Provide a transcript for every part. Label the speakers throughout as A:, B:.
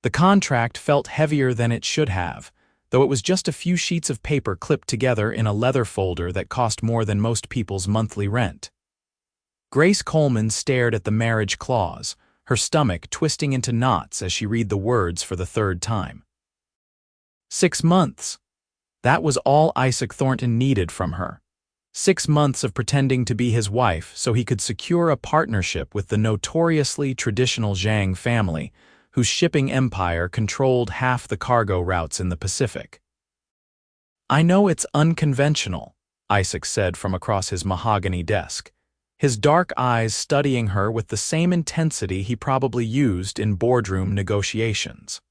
A: The contract felt heavier than it should have, though it was just a few sheets of paper clipped together in a leather folder that cost more than most people's monthly rent. Grace Coleman stared at the marriage clause, her stomach twisting into knots as she read the words for the third time. 6 months. That was all Isaac Thornton needed from her. 6 months of pretending to be his wife so he could secure a partnership with the notoriously traditional Zhang family, whose shipping empire controlled half the cargo routes in the Pacific. "I know it's unconventional," Isaac said from across his mahogany desk, his dark eyes studying her with the same intensity he probably used in boardroom negotiations.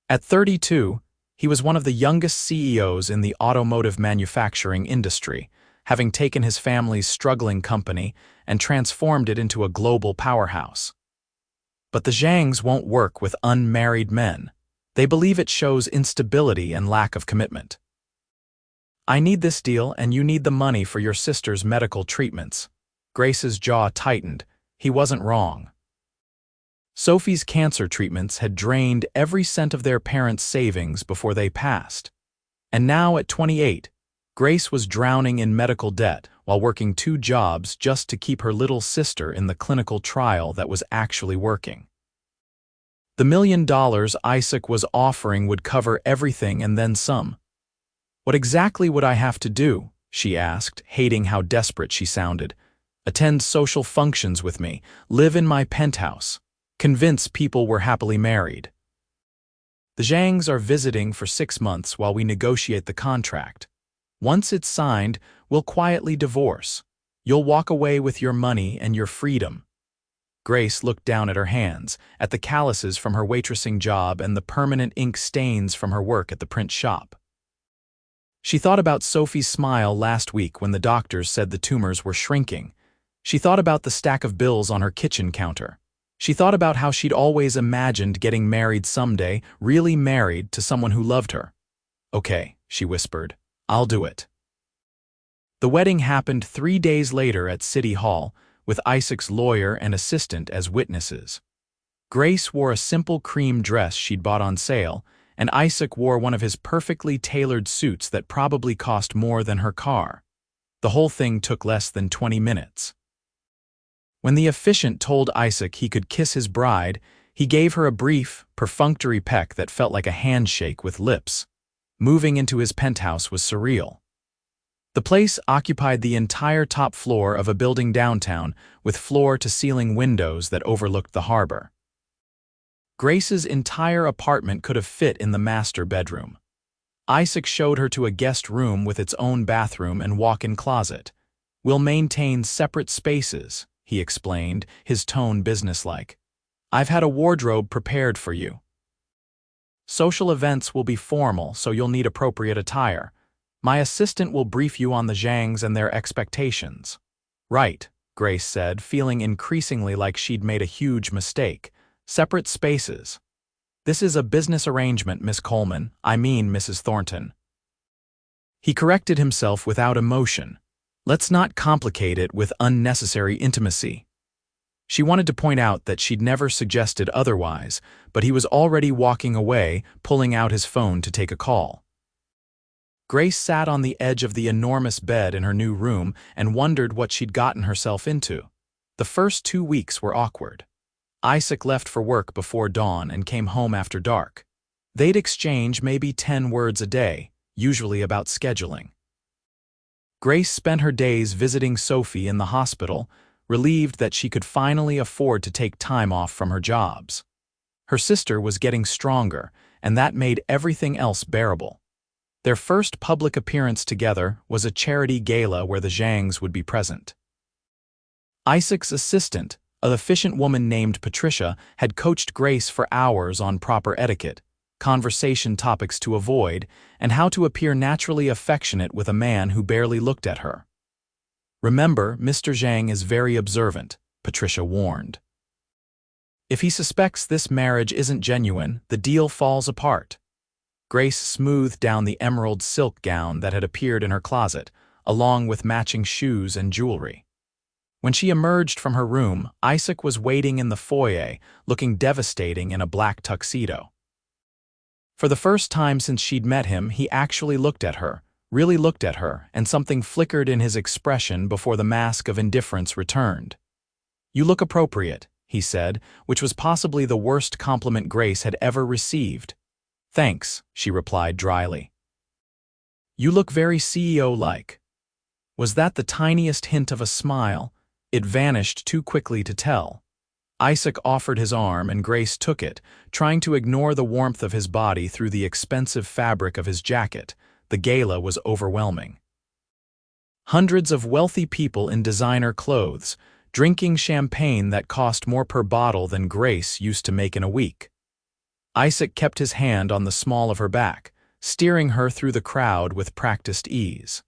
A: At 32, he was one of the youngest CEOs in the automotive manufacturing industry, having taken his family's struggling company and transformed it into a global powerhouse. But the Zhangs won't work with unmarried men. They believe it shows instability and lack of commitment. "I need this deal and you need the money for your sister's medical treatments." Grace's jaw tightened. He wasn't wrong. Sophie's cancer treatments had drained every cent of their parents' savings before they passed. And now at 28, Grace was drowning in medical debt while working 2 jobs just to keep her little sister in the clinical trial that was actually working. The $1 million Isaac was offering would cover everything and then some. "What exactly would I have to do?" she asked, hating how desperate she sounded. "Attend social functions with me, live in my penthouse, convince people we're happily married." "The Zhangs are visiting for 6 months while we negotiate the contract. Once it's signed, we'll quietly divorce. You'll walk away with your money and your freedom." Grace looked down at her hands, at the calluses from her waitressing job and the permanent ink stains from her work at the print shop. She thought about Sophie's smile last week when the doctors said the tumors were shrinking. She thought about the stack of bills on her kitchen counter. She thought about how she'd always imagined getting married someday, really married to someone who loved her. "Okay," she whispered, "I'll do it." The wedding happened 3 days later at City Hall, with Isaac's lawyer and assistant as witnesses. Grace wore a simple cream dress she'd bought on sale, and Isaac wore one of his perfectly tailored suits that probably cost more than her car. The whole thing took less than 20 minutes. When the officiant told Isaac he could kiss his bride, he gave her a brief, perfunctory peck that felt like a handshake with lips. Moving into his penthouse was surreal. The place occupied the entire top floor of a building downtown, with floor-to-ceiling windows that overlooked the harbor. Grace's entire apartment could have fit in the master bedroom. Isaac showed her to a guest room with its own bathroom and walk-in closet. "We'll maintain separate spaces," he explained, his tone businesslike. "I've had a wardrobe prepared for you. Social events will be formal, so you'll need appropriate attire. My assistant will brief you on the Zhangs and their expectations." "Right," Grace said, feeling increasingly like she'd made a huge mistake. "Separate spaces." "This is a business arrangement, Miss Coleman. I mean, Mrs. Thornton." He corrected himself without emotion. "Let's not complicate it with unnecessary intimacy." She wanted to point out that she'd never suggested otherwise, but he was already walking away, pulling out his phone to take a call. Grace sat on the edge of the enormous bed in her new room and wondered what she'd gotten herself into. The first 2 weeks were awkward. Isaac left for work before dawn and came home after dark. They'd exchange maybe 10 words a day, usually about scheduling. Grace spent her days visiting Sophie in the hospital, relieved that she could finally afford to take time off from her jobs. Her sister was getting stronger, and that made everything else bearable. Their first public appearance together was a charity gala where the Zhangs would be present. Isaac's assistant, an efficient woman named Patricia, had coached Grace for hours on proper etiquette, conversation topics to avoid, and how to appear naturally affectionate with a man who barely looked at her. "Remember, Mr. Zhang is very observant," Patricia warned. "If he suspects this marriage isn't genuine, the deal falls apart." Grace smoothed down the emerald silk gown that had appeared in her closet, along with matching shoes and jewelry. When she emerged from her room, Isaac was waiting in the foyer, looking devastating in a black tuxedo. For the first time since she'd met him, he actually looked at her, really looked at her, and something flickered in his expression before the mask of indifference returned. "You look appropriate," he said, which was possibly the worst compliment Grace had ever received. "Thanks," she replied dryly. "You look very CEO-like." Was that the tiniest hint of a smile? It vanished too quickly to tell. Isaac offered his arm and Grace took it, trying to ignore the warmth of his body through the expensive fabric of his jacket. The gala was overwhelming. Hundreds of wealthy people in designer clothes, drinking champagne that cost more per bottle than Grace used to make in a week. Isaac kept his hand on the small of her back, steering her through the crowd with practiced ease.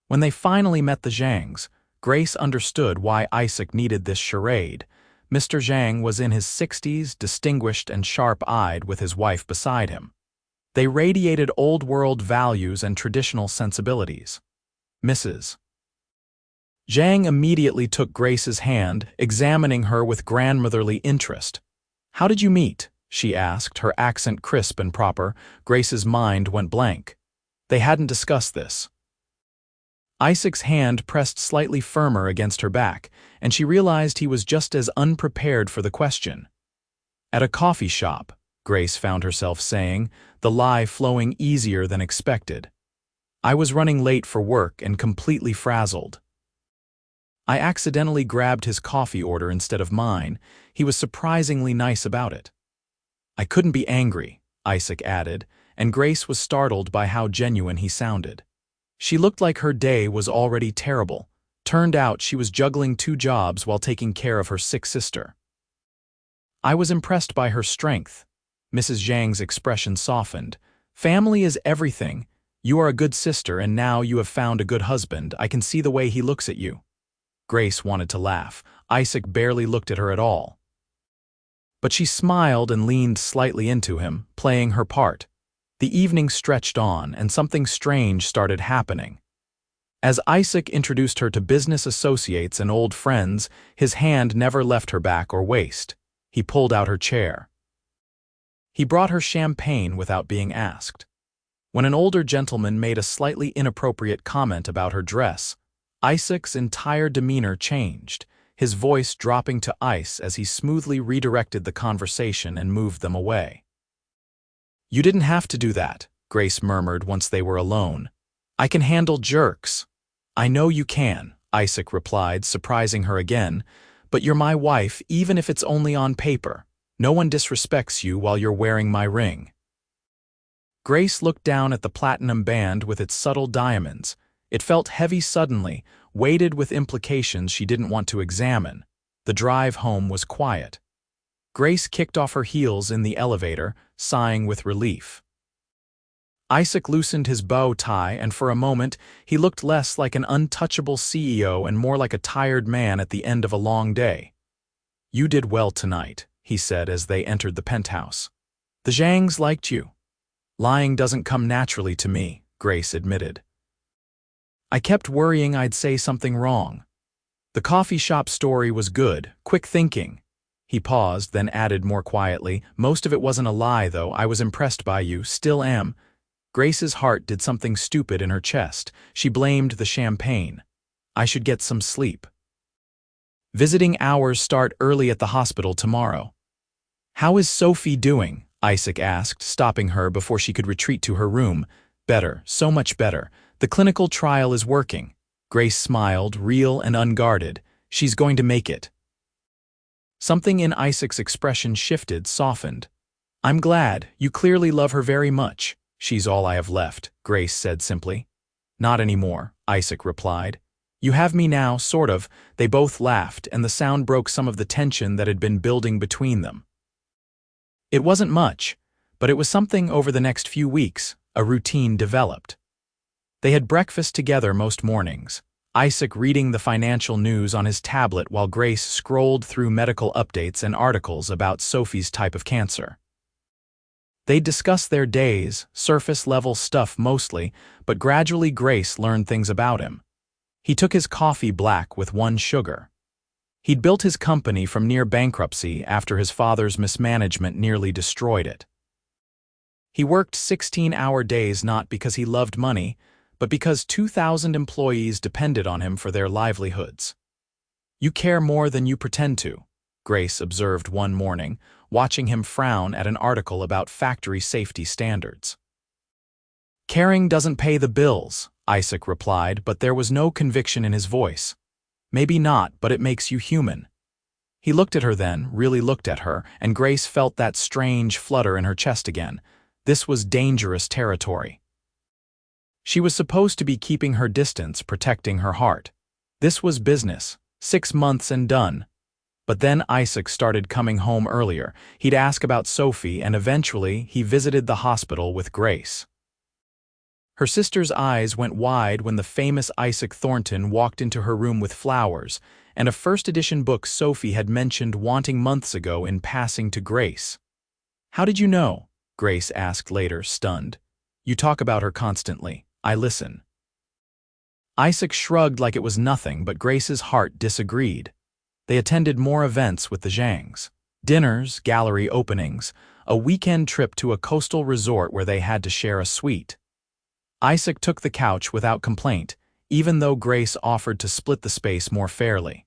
A: When they finally met the Zhangs, Grace understood why Isaac needed this charade. Mr. Zhang was in his 60s, distinguished and sharp-eyed with his wife beside him. They radiated old-world values and traditional sensibilities. Mrs. Zhang immediately took Grace's hand, examining her with grandmotherly interest. "How did you meet?" she asked, her accent crisp and proper. Grace's mind went blank. They hadn't discussed this. Isaac's hand pressed slightly firmer against her back, and she realized he was just as unprepared for the question. "At a coffee shop," Grace found herself saying, the lie flowing easier than expected. "I was running late for work and completely frazzled. I accidentally grabbed his coffee order instead of mine. He was surprisingly nice about it." "I couldn't be angry," Isaac added, and Grace was startled by how genuine he sounded. She looked like her day was already terrible. Turned out she was juggling 2 jobs while taking care of her sick sister. "I was impressed by her strength." Mrs. Zhang's expression softened. "Family is everything. You are a good sister and now you have found a good husband. I can see the way he looks at you." Grace wanted to laugh. Isaac barely looked at her at all. But she smiled and leaned slightly into him, playing her part. The evening stretched on, and something strange started happening. As Isaac introduced her to business associates and old friends, his hand never left her back or waist. He pulled out her chair. He brought her champagne without being asked. When an older gentleman made a slightly inappropriate comment about her dress, Isaac's entire demeanor changed, his voice dropping to ice as he smoothly redirected the conversation and moved them away. "You didn't have to do that," Grace murmured once they were alone. "I can handle jerks." "I know you can," Isaac replied, surprising her again, "but you're my wife even if it's only on paper. No one disrespects you while you're wearing my ring." Grace looked down at the platinum band with its subtle diamonds. It felt heavy suddenly, weighted with implications she didn't want to examine. The drive home was quiet. Grace kicked off her heels in the elevator, sighing with relief. Isaac loosened his bow tie, and for a moment he looked less like an untouchable CEO and more like a tired man at the end of a long day. "You did well tonight," he said as they entered the penthouse. "The Zhangs liked you." "Lying doesn't come naturally to me," Grace admitted. "I kept worrying I'd say something wrong. The coffee shop story was good, quick thinking." He paused, then added more quietly, "Most of it wasn't a lie, though. I was impressed by you, still am." Grace's heart did something stupid in her chest. She blamed the champagne. "I should get some sleep. Visiting hours start early at the hospital tomorrow." "How is Sophie doing?" Isaac asked, stopping her before she could retreat to her room. "Better, so much better. The clinical trial is working." Grace smiled, real and unguarded. "She's going to make it." Something in Isaac's expression shifted, softened. "I'm glad. You clearly love her very much." "She's all I have left," Grace said simply. "Not anymore," Isaac replied. "You have me now, sort of." They both laughed, and the sound broke some of the tension that had been building between them. It wasn't much, but it was something. Over the next few weeks, a routine developed. They had breakfast together most mornings, Isaac reading the financial news on his tablet while Grace scrolled through medical updates and articles about Sophie's type of cancer. They'd discuss their days, surface-level stuff mostly, but gradually Grace learned things about him. He took his coffee black with 1 sugar. He'd built his company from near bankruptcy after his father's mismanagement nearly destroyed it. He worked 16-hour days not because he loved money, but because 2,000 employees depended on him for their livelihoods. "You care more than you pretend to," Grace observed one morning, watching him frown at an article about factory safety standards. "Caring doesn't pay the bills," Isaac replied, but there was no conviction in his voice. "Maybe not, but it makes you human." He looked at her then, really looked at her, and Grace felt that strange flutter in her chest again. This was dangerous territory. She was supposed to be keeping her distance, protecting her heart. This was business, 6 months and done. But then Isaac started coming home earlier. He'd ask about Sophie, and eventually he visited the hospital with Grace. Her sister's eyes went wide when the famous Isaac Thornton walked into her room with flowers and a first-edition book Sophie had mentioned wanting months ago in passing to Grace. "How did you know?" Grace asked later, stunned. "You talk about her constantly. I listen." Isaac shrugged like it was nothing, but Grace's heart disagreed. They attended more events with the Zhangs. Dinners, gallery openings, a weekend trip to a coastal resort where they had to share a suite. Isaac took the couch without complaint, even though Grace offered to split the space more fairly.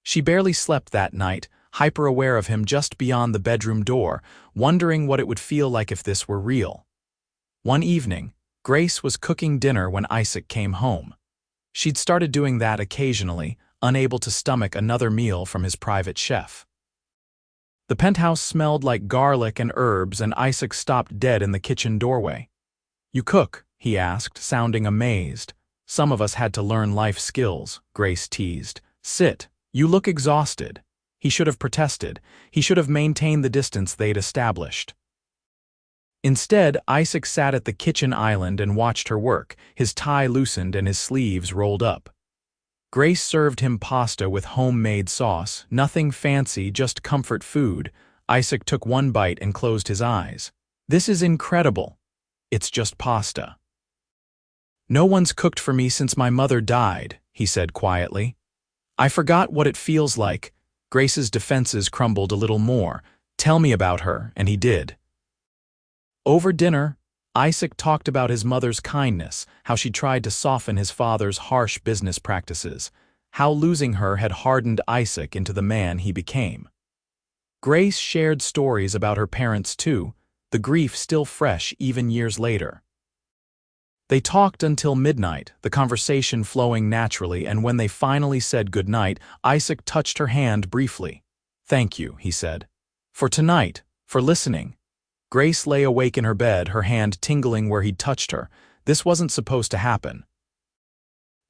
A: She barely slept that night, hyper-aware of him just beyond the bedroom door, wondering what it would feel like if this were real. One evening, Grace was cooking dinner when Isaac came home. She'd started doing that occasionally, unable to stomach another meal from his private chef. The penthouse smelled like garlic and herbs, and Isaac stopped dead in the kitchen doorway. "You cook?" he asked, sounding amazed. "Some of us had to learn life skills," Grace teased. "Sit. You look exhausted." He should have protested. He should have maintained the distance they'd established. Instead, Isaac sat at the kitchen island and watched her work, his tie loosened and his sleeves rolled up. Grace served him pasta with homemade sauce, nothing fancy, just comfort food. Isaac took one bite and closed his eyes. "This is incredible." "It's just pasta." "No one's cooked for me since my mother died," he said quietly. "I forgot what it feels like." Grace's defenses crumbled a little more. "Tell me about her," and he did. Over dinner, Isaac talked about his mother's kindness, how she tried to soften his father's harsh business practices, how losing her had hardened Isaac into the man he became. Grace shared stories about her parents too, the grief still fresh even years later. They talked until midnight, the conversation flowing naturally, and when they finally said goodnight, Isaac touched her hand briefly. "Thank you," he said. "For tonight, for listening." Grace lay awake in her bed, her hand tingling where he'd touched her. This wasn't supposed to happen.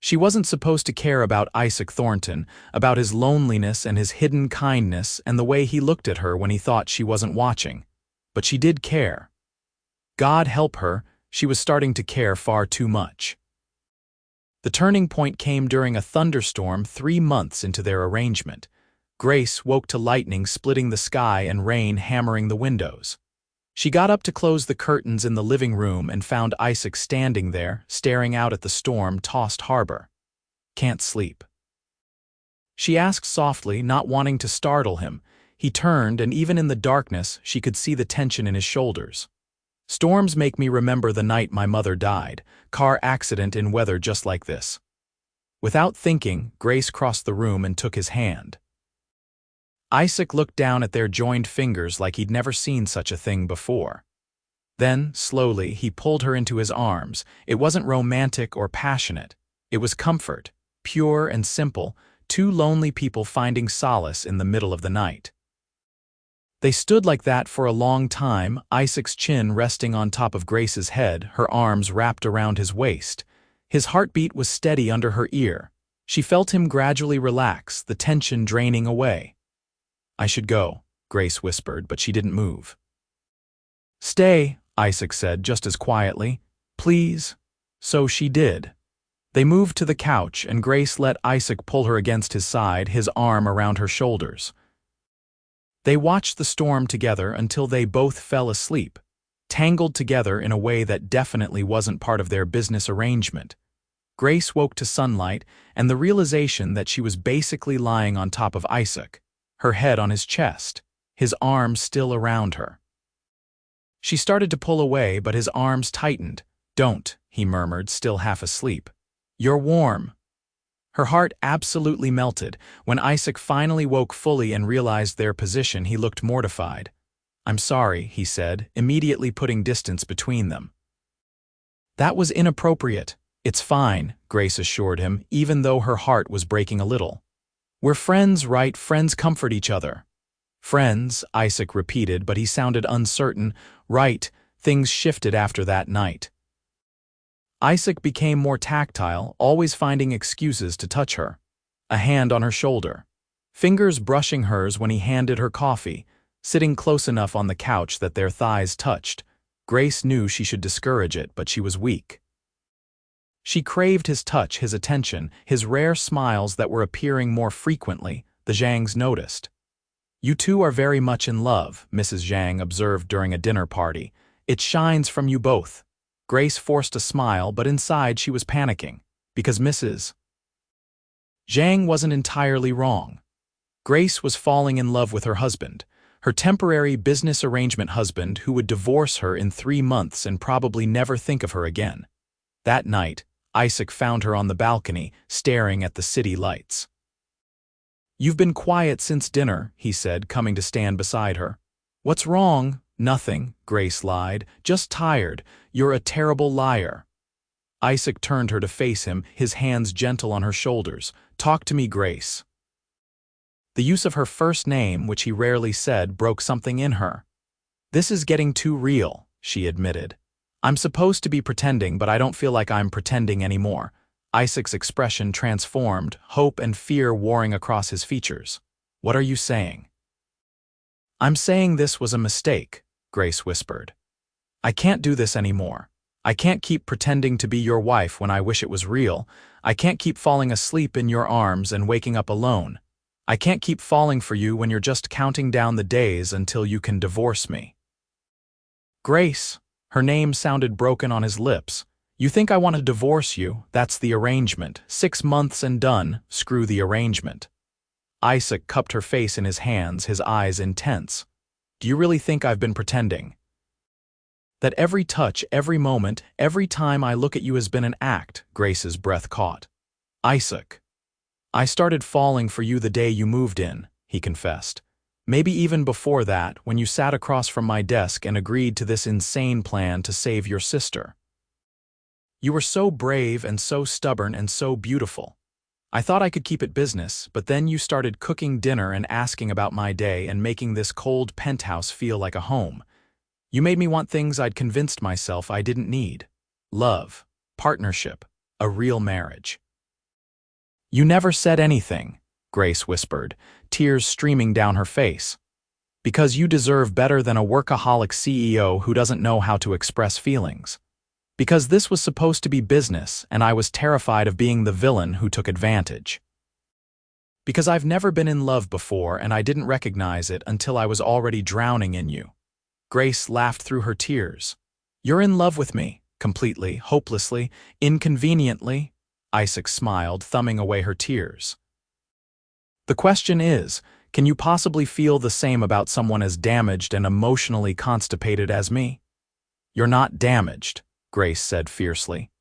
A: She wasn't supposed to care about Isaac Thornton, about his loneliness and his hidden kindness and the way he looked at her when he thought she wasn't watching. But she did care. God help her, she was starting to care far too much. The turning point came during a thunderstorm 3 months into their arrangement. Grace woke to lightning splitting the sky and rain hammering the windows. She got up to close the curtains in the living room and found Isaac standing there, staring out at the storm-tossed harbor. "Can't sleep." She asked softly, not wanting to startle him. He turned, and even in the darkness, she could see the tension in his shoulders. "Storms make me remember the night my mother died. Car accident in weather just like this." Without thinking, Grace crossed the room and took his hand. Isaac looked down at their joined fingers like he'd never seen such a thing before. Then, slowly, he pulled her into his arms. It wasn't romantic or passionate. It was comfort, pure and simple, 2 lonely people finding solace in the middle of the night. They stood like that for a long time, Isaac's chin resting on top of Grace's head, her arms wrapped around his waist. His heartbeat was steady under her ear. She felt him gradually relax, the tension draining away. "I should go," Grace whispered, but she didn't move. "Stay," Isaac said just as quietly. "Please." So she did. They moved to the couch, and Grace let Isaac pull her against his side, his arm around her shoulders. They watched the storm together until they both fell asleep, tangled together in a way that definitely wasn't part of their business arrangement. Grace woke to sunlight and the realization that she was basically lying on top of Isaac, her head on his chest, his arms still around her. She started to pull away, but his arms tightened. "Don't," he murmured, still half asleep. "You're warm." Her heart absolutely melted. When Isaac finally woke fully and realized their position, he looked mortified. "I'm sorry," he said, immediately putting distance between them. "That was inappropriate." "It's fine," Grace assured him, even though her heart was breaking a little. "We're friends, right? Friends comfort each other." "Friends," Isaac repeated, but he sounded uncertain. "Right." Things shifted after that night. Isaac became more tactile, always finding excuses to touch her. A hand on her shoulder. Fingers brushing hers when he handed her coffee, sitting close enough on the couch that their thighs touched. Grace knew she should discourage it, but she was weak. She craved his touch, his attention, his rare smiles that were appearing more frequently, the Zhangs noticed. "You two are very much in love," Mrs. Zhang observed during a dinner party. "It shines from you both." Grace forced a smile, but inside she was panicking, because Mrs. Zhang wasn't entirely wrong. Grace was falling in love with her husband, her temporary business arrangement husband who would divorce her in 3 months and probably never think of her again. That night, Isaac found her on the balcony, staring at the city lights. "You've been quiet since dinner," he said, coming to stand beside her. "What's wrong?" "Nothing," Grace lied. "Just tired. You're a terrible liar." Isaac turned her to face him, his hands gentle on her shoulders. "Talk to me, Grace." The use of her first name, which he rarely said, broke something in her. "This is getting too real," she admitted. "I'm supposed to be pretending, but I don't feel like I'm pretending anymore." Isaac's expression transformed, hope and fear warring across his features. "What are you saying?" "I'm saying this was a mistake," Grace whispered. "I can't do this anymore. I can't keep pretending to be your wife when I wish it was real. I can't keep falling asleep in your arms and waking up alone. I can't keep falling for you when you're just counting down the days until you can divorce me." "Grace," her name sounded broken on his lips. "You think I want to divorce you? That's the arrangement. 6 months and done. Screw the arrangement." Isaac cupped her face in his hands, his eyes intense. "Do you really think I've been pretending? That every touch, every moment, every time I look at you has been an act?" Grace's breath caught. "Isaac, I started falling for you the day you moved in," he confessed. "Maybe even before that, when you sat across from my desk and agreed to this insane plan to save your sister. You were so brave and so stubborn and so beautiful. I thought I could keep it business, but then you started cooking dinner and asking about my day and making this cold penthouse feel like a home. You made me want things I'd convinced myself I didn't need. Love, partnership, a real marriage." "You never said anything," Grace whispered, tears streaming down her face. "Because you deserve better than a workaholic CEO who doesn't know how to express feelings. Because this was supposed to be business and I was terrified of being the villain who took advantage. Because I've never been in love before and I didn't recognize it until I was already drowning in you." Grace laughed through her tears. "You're in love with me, completely, hopelessly, inconveniently." Isaac smiled, thumbing away her tears. "The question is, can you possibly feel the same about someone as damaged and emotionally constipated as me?" "You're not damaged," Grace said fiercely.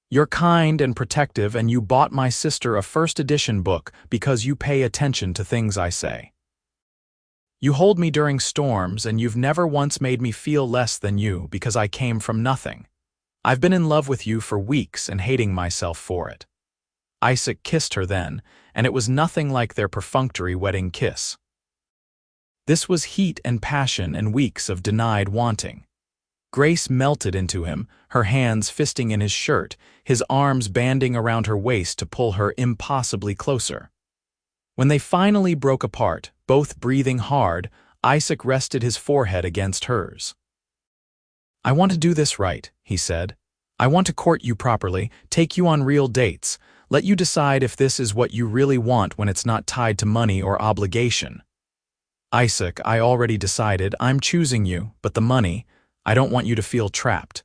A: "You're kind and protective, and you bought my sister a first edition book because you pay attention to things I say. You hold me during storms, and you've never once made me feel less than you because I came from nothing. I've been in love with you for weeks and hating myself for it." Isaac kissed her then, and it was nothing like their perfunctory wedding kiss. This was heat and passion and weeks of denied wanting. Grace melted into him, her hands fisting in his shirt, his arms banding around her waist to pull her impossibly closer. When they finally broke apart, both breathing hard, Isaac rested his forehead against hers. "I want to do this right," he said. "I want to court you properly, take you on real dates, let you decide if this is what you really want when it's not tied to money or obligation." "Isaac, I already decided. I'm choosing you, but the money, I don't want you to feel trapped."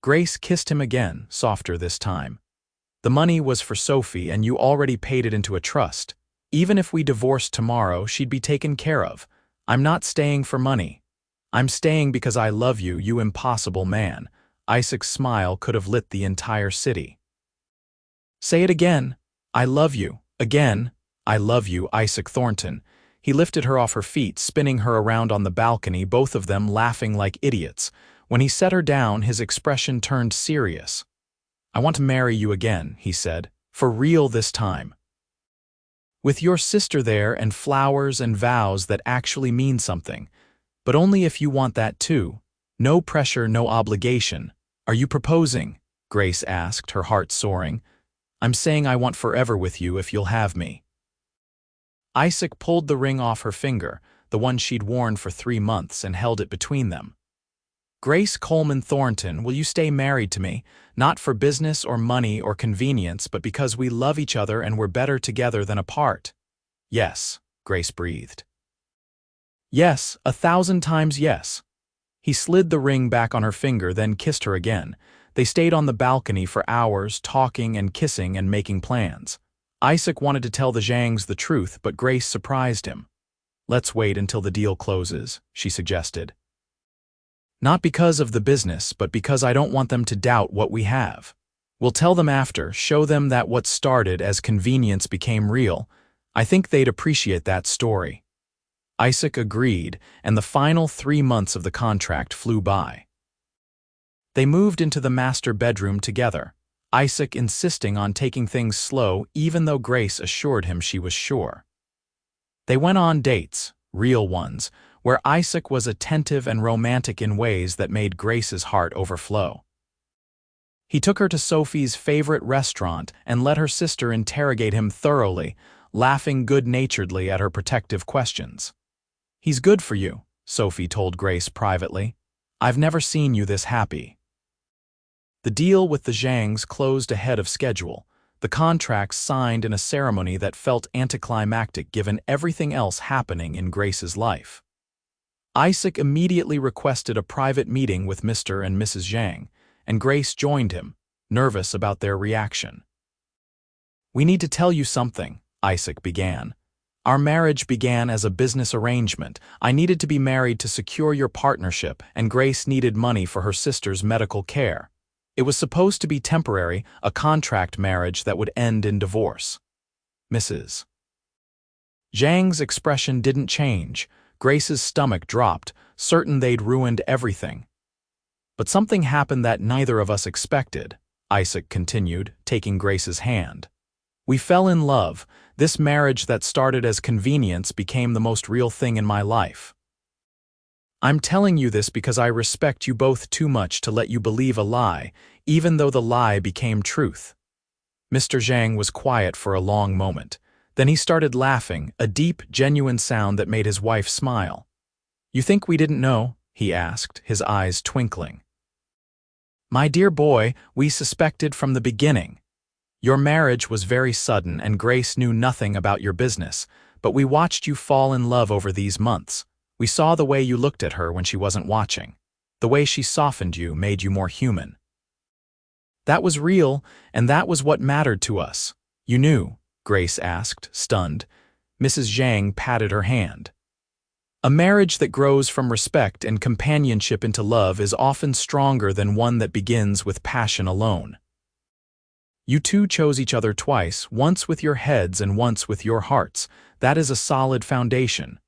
A: Grace kissed him again, softer this time. The money was for Sophie and you already paid it into a trust. Even if we divorced tomorrow, she'd be taken care of. I'm not staying for money. I'm staying because I love you, you impossible man." Isaac's smile could have lit the entire city. "Say it again. I love you. Again. I love you, Isaac Thornton." He lifted her off her feet, spinning her around on the balcony, both of them laughing like idiots. When he set her down, his expression turned serious. "I want to marry you again," he said. "For real this time. With your sister there and flowers and vows that actually mean something. But only if you want that too. No pressure, no obligation." "Are you proposing?" Grace asked, her heart soaring. "I'm saying I want forever with you if you'll have me." Isaac pulled the ring off her finger, the one she'd worn for 3 months, and held it between them. "Grace Coleman Thornton, will you stay married to me, not for business or money or convenience, but because we love each other and we're better together than apart?" "Yes," Grace breathed. "Yes, 1,000 times yes." He slid the ring back on her finger, then kissed her again. They stayed on the balcony for hours, talking and kissing and making plans. Isaac wanted to tell the Zhangs the truth, but Grace surprised him. "Let's wait until the deal closes," she suggested. "Not because of the business, but because I don't want them to doubt what we have. We'll tell them after, show them that what started as convenience became real. I think they'd appreciate that story." Isaac agreed, and the final 3 months of the contract flew by. They moved into the master bedroom together, Isaac insisting on taking things slow even though Grace assured him she was sure. They went on dates, real ones, where Isaac was attentive and romantic in ways that made Grace's heart overflow. He took her to Sophie's favorite restaurant and let her sister interrogate him thoroughly, laughing good-naturedly at her protective questions. "He's good for you," Sophie told Grace privately. "I've never seen you this happy." The deal with the Zhangs closed ahead of schedule, the contracts signed in a ceremony that felt anticlimactic given everything else happening in Grace's life. Isaac immediately requested a private meeting with Mr. and Mrs. Zhang, and Grace joined him, nervous about their reaction. "We need to tell you something," Isaac began. "Our marriage began as a business arrangement. I needed to be married to secure your partnership, and Grace needed money for her sister's medical care. It was supposed to be temporary, a contract marriage that would end in divorce." Mrs. Zhang's expression didn't change. Grace's stomach dropped, certain they'd ruined everything. "But something happened that neither of us expected," Isaac continued, taking Grace's hand. "We fell in love. This marriage that started as convenience became the most real thing in my life. I'm telling you this because I respect you both too much to let you believe a lie, even though the lie became truth." Mr. Zhang was quiet for a long moment. Then he started laughing, a deep, genuine sound that made his wife smile. "You think we didn't know?" he asked, his eyes twinkling. "My dear boy, we suspected from the beginning. Your marriage was very sudden and Grace knew nothing about your business, but we watched you fall in love over these months. We saw the way you looked at her when she wasn't watching. The way she softened you made you more human. That was real, and that was what mattered to us." "You knew?" Grace asked, stunned. Mrs. Zhang patted her hand. "A marriage that grows from respect and companionship into love is often stronger than one that begins with passion alone. You two chose each other twice, once with your heads and once with your hearts. That is a solid foundation."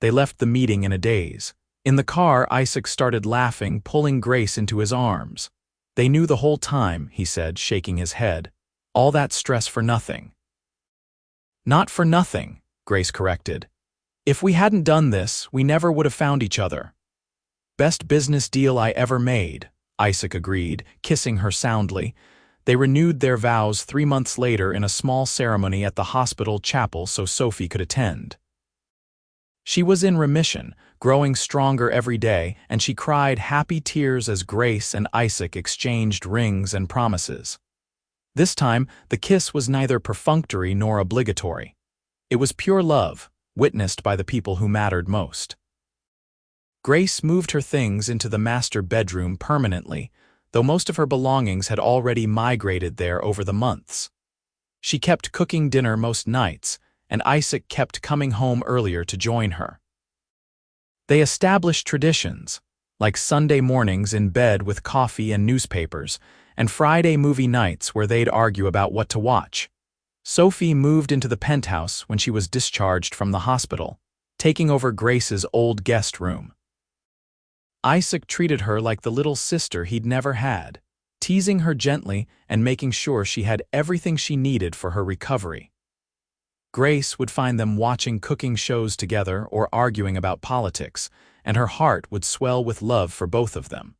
A: They left the meeting in a daze. In the car, Isaac started laughing, pulling Grace into his arms. "They knew the whole time," he said, shaking his head. "All that stress for nothing." "Not for nothing," Grace corrected. "If we hadn't done this, we never would have found each other." "Best business deal I ever made," Isaac agreed, kissing her soundly. They renewed their vows 3 months later in a small ceremony at the hospital chapel so Sophie could attend. She was in remission, growing stronger every day, and she cried happy tears as Grace and Isaac exchanged rings and promises. This time, the kiss was neither perfunctory nor obligatory. It was pure love, witnessed by the people who mattered most. Grace moved her things into the master bedroom permanently, though most of her belongings had already migrated there over the months. She kept cooking dinner most nights, and Isaac kept coming home earlier to join her. They established traditions, like Sunday mornings in bed with coffee and newspapers, and Friday movie nights where they'd argue about what to watch. Sophie moved into the penthouse when she was discharged from the hospital, taking over Grace's old guest room. Isaac treated her like the little sister he'd never had, teasing her gently and making sure she had everything she needed for her recovery. Grace would find them watching cooking shows together or arguing about politics, and her heart would swell with love for both of them.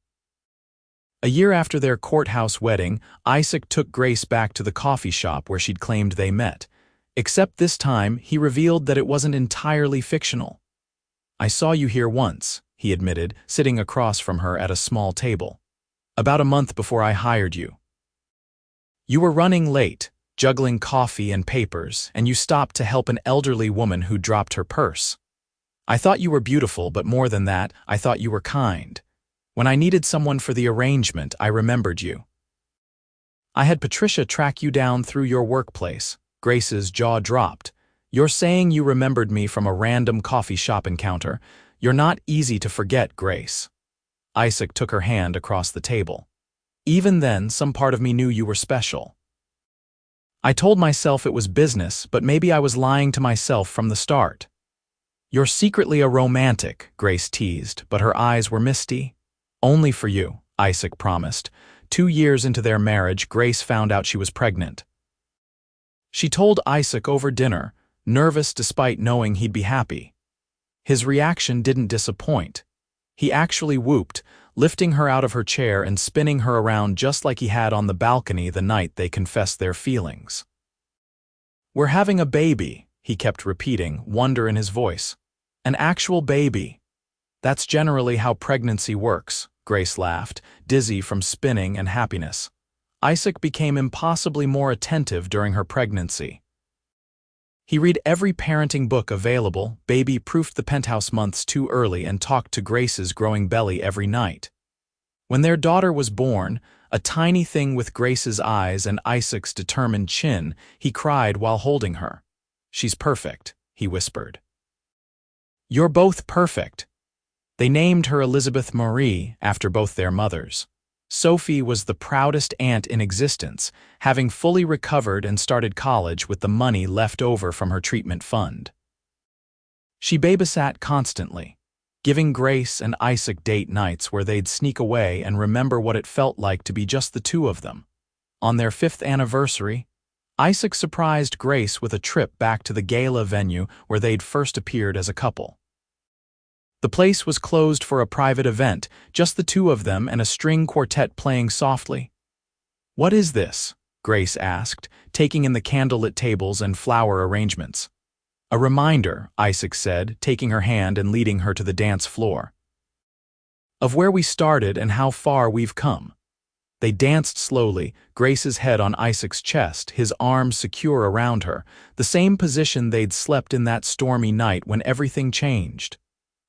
A: A year after their courthouse wedding, Isaac took Grace back to the coffee shop where she'd claimed they met, except this time he revealed that it wasn't entirely fictional. "I saw you here once," he admitted, sitting across from her at a small table. "About a month before I hired you. You were running late, juggling coffee and papers, and you stopped to help an elderly woman who dropped her purse. I thought you were beautiful, but more than that, I thought you were kind. When I needed someone for the arrangement, I remembered you. I had Patricia track you down through your workplace." Grace's jaw dropped. "You're saying you remembered me from a random coffee shop encounter? You're not easy to forget, Grace." Isaac took her hand across the table. "Even then, some part of me knew you were special. I told myself it was business, but maybe I was lying to myself from the start." "You're secretly a romantic," Grace teased, but her eyes were misty. "Only for you," Isaac promised. 2 years into their marriage, Grace found out she was pregnant. She told Isaac over dinner, nervous despite knowing he'd be happy. His reaction didn't disappoint. He actually whooped, lifting her out of her chair and spinning her around just like he had on the balcony the night they confessed their feelings. "We're having a baby," he kept repeating, wonder in his voice. "An actual baby." "That's generally how pregnancy works," Grace laughed, dizzy from spinning and happiness. Isaac became impossibly more attentive during her pregnancy. He read every parenting book available, baby-proofed the penthouse months too early, and talked to Grace's growing belly every night. When their daughter was born, a tiny thing with Grace's eyes and Isaac's determined chin, he cried while holding her. "She's perfect," he whispered. "You're both perfect." They named her Elizabeth Marie after both their mothers. Sophie was the proudest aunt in existence, having fully recovered and started college with the money left over from her treatment fund. She babysat constantly, giving Grace and Isaac date nights where they'd sneak away and remember what it felt like to be just the two of them. On their 5th anniversary, Isaac surprised Grace with a trip back to the gala venue where they'd first appeared as a couple. The place was closed for a private event, just the two of them and a string quartet playing softly. "What is this?" Grace asked, taking in the candlelit tables and flower arrangements. "A reminder," Isaac said, taking her hand and leading her to the dance floor. "Of where we started and how far we've come." They danced slowly, Grace's head on Isaac's chest, his arms secure around her, the same position they'd slept in that stormy night when everything changed.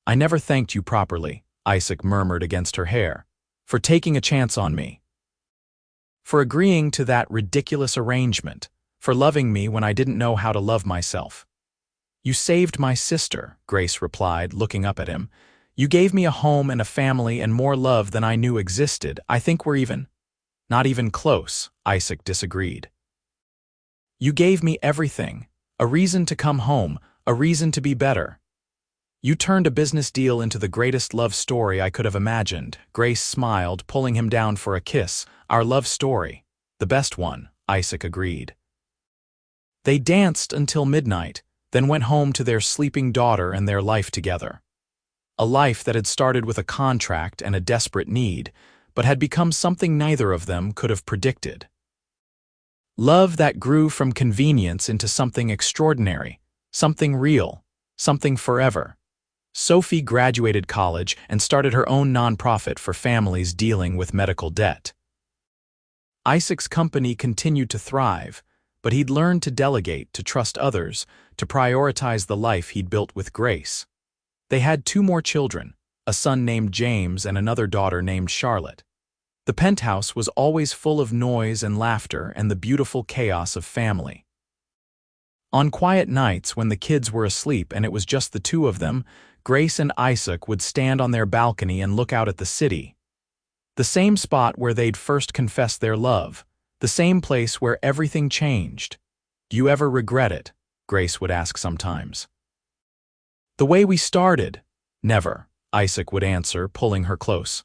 A: "I never thanked you properly," Isaac murmured against her hair, "for taking a chance on me. For agreeing to that ridiculous arrangement, for loving me when I didn't know how to love myself." "You saved my sister," Grace replied, looking up at him. "You gave me a home and a family and more love than I knew existed. I think we're even." "Not even close," Isaac disagreed. "You gave me everything, a reason to come home, a reason to be better. You turned a business deal into the greatest love story I could have imagined." Grace smiled, pulling him down for a kiss. "Our love story. The best one," Isaac agreed. They danced until midnight, then went home to their sleeping daughter and their life together. A life that had started with a contract and a desperate need, but had become something neither of them could have predicted. Love that grew from convenience into something extraordinary, something real, something forever. Sophie graduated college and started her own nonprofit for families dealing with medical debt. Isaac's company continued to thrive, but he'd learned to delegate, to trust others, to prioritize the life he'd built with Grace. They had 2 more children, a son named James and another daughter named Charlotte. The penthouse was always full of noise and laughter and the beautiful chaos of family. On quiet nights when the kids were asleep and it was just the two of them, Grace and Isaac would stand on their balcony and look out at the city. The same spot where they'd first confessed their love, the same place where everything changed. "Do you ever regret it?" Grace would ask sometimes. "The way we started?" "Never," Isaac would answer, pulling her close.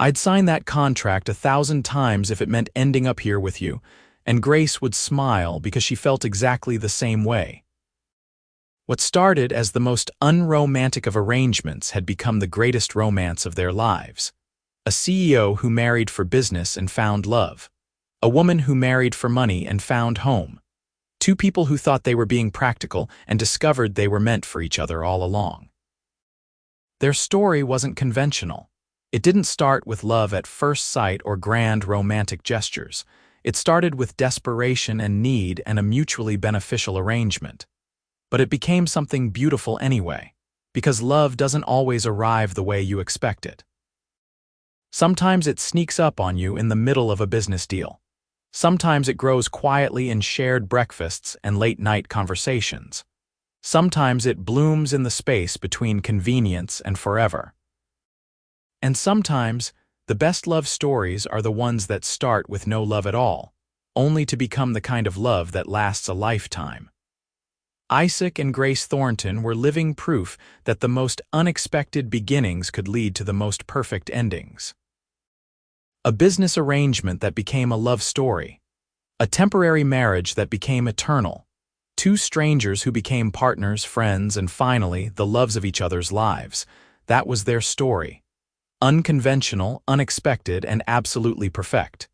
A: "I'd sign that contract 1,000 times if it meant ending up here with you," and Grace would smile because she felt exactly the same way. What started as the most unromantic of arrangements had become the greatest romance of their lives. A CEO who married for business and found love. A woman who married for money and found home. Two people who thought they were being practical and discovered they were meant for each other all along. Their story wasn't conventional. It didn't start with love at first sight or grand romantic gestures. It started with desperation and need and a mutually beneficial arrangement. But it became something beautiful anyway, because love doesn't always arrive the way you expect it. Sometimes it sneaks up on you in the middle of a business deal. Sometimes it grows quietly in shared breakfasts and late-night conversations. Sometimes it blooms in the space between convenience and forever. And sometimes, the best love stories are the ones that start with no love at all, only to become the kind of love that lasts a lifetime. Isaac and Grace Thornton were living proof that the most unexpected beginnings could lead to the most perfect endings. A business arrangement that became a love story. A temporary marriage that became eternal. Two strangers who became partners, friends, and finally, the loves of each other's lives. That was their story. Unconventional, unexpected, and absolutely perfect.